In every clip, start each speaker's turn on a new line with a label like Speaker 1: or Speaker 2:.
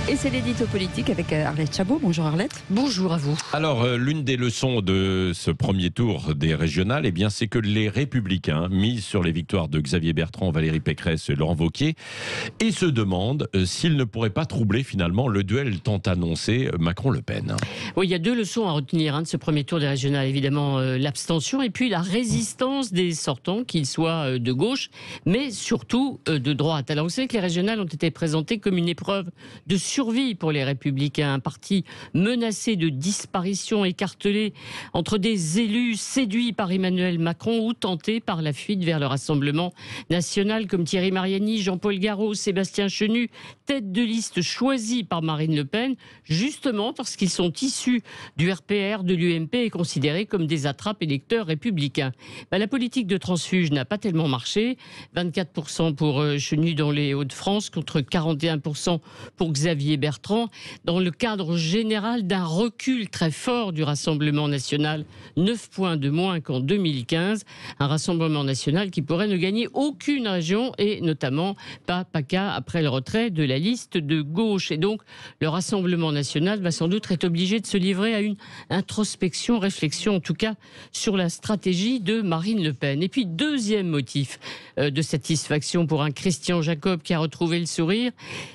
Speaker 1: Et c'est l'édito politique avec Arlette Chabot. Bonjour Arlette.
Speaker 2: Bonjour à vous.
Speaker 3: Alors, l'une des leçons de ce premier tour des régionales, eh bien, c'est que les Républicains misent sur les victoires de Xavier Bertrand, Valérie Pécresse et Laurent Wauquiez et se demandent s'ils ne pourraient pas troubler finalement le duel tant annoncé Macron-Le Pen.
Speaker 2: Oui, il y a deux leçons à retenir de ce premier tour des régionales. Évidemment, l'abstention et puis la résistance des sortants, qu'ils soient de gauche, mais surtout de droite. Alors, vous savez que les régionales ont été présentées comme une épreuve de survie pour les Républicains, un parti menacé de disparition, écartelé entre des élus séduits par Emmanuel Macron ou tentés par la fuite vers le Rassemblement national, comme Thierry Mariani, Jean-Paul Garot, Sébastien Chenu, tête de liste choisie par Marine Le Pen, justement parce qu'ils sont issus du RPR, de l'UMP et considérés comme des attrapes électeurs républicains. La politique de transfuge n'a pas tellement marché. 24% pour Chenu dans les Hauts-de-France contre 41% pour Xavier Bertrand, dans le cadre général d'un recul très fort du Rassemblement national, 9 points de moins qu'en 2015, un Rassemblement national qui pourrait ne gagner aucune région et notamment pas PACA après le retrait de la liste de gauche. Et donc le Rassemblement national va sans doute être obligé de se livrer à une introspection, réflexion en tout cas sur la stratégie de Marine Le Pen. Et puis deuxième motif de satisfaction pour un Christian Jacob qui a retrouvé le sourire,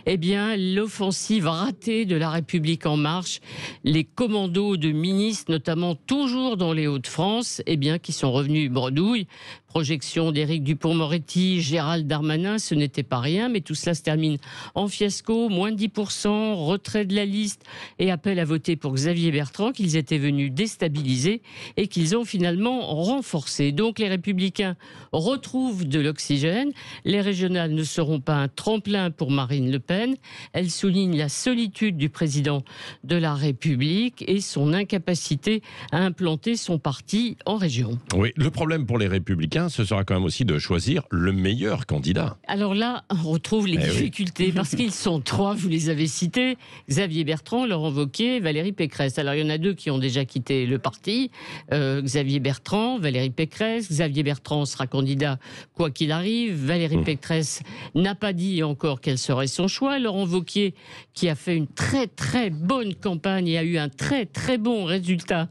Speaker 2: eh bien l'offensive ratée de La République En Marche, les commandos de ministres, notamment toujours dans les Hauts-de-France, eh bien, qui sont revenus bredouille. Projection d'Éric Dupond-Moretti, Gérald Darmanin, ce n'était pas rien, mais tout cela se termine en fiasco, moins de 10%, retrait de la liste et appel à voter pour Xavier Bertrand, qu'ils étaient venus déstabiliser et qu'ils ont finalement renforcé. Donc les Républicains retrouvent de l'oxygène. Les régionales ne seront pas un tremplin pour Marine Le Pen. Elle souligne la solitude du président de la République et son incapacité à implanter son parti en région.
Speaker 3: Oui, le problème pour les Républicains, ce sera quand même aussi de choisir le meilleur candidat.
Speaker 2: Alors là, on retrouve les difficultés parce qu'ils sont trois, vous les avez cités, Xavier Bertrand, Laurent Wauquiez, Valérie Pécresse. Alors il y en a deux qui ont déjà quitté le parti, Xavier Bertrand, Valérie Pécresse. Xavier Bertrand sera candidat quoi qu'il arrive. Valérie Pécresse n'a pas dit encore quel serait son choix. Laurent Wauquiez, qui a fait une très très bonne campagne et a eu un très très bon résultat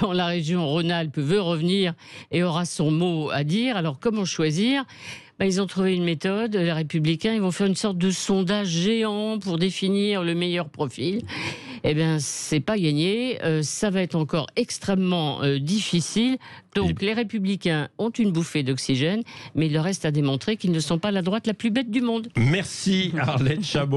Speaker 2: dans la région Rhône-Alpes, veut revenir et aura son mot à dire. Alors comment choisir ? Ils ont trouvé une méthode, les Républicains, ils vont faire une sorte de sondage géant pour définir le meilleur profil. Eh bien, c'est pas gagné, ça va être encore extrêmement difficile. Donc les Républicains ont une bouffée d'oxygène, mais il leur reste à démontrer qu'ils ne sont pas la droite la plus bête du monde.
Speaker 3: Merci Arlette Chabot.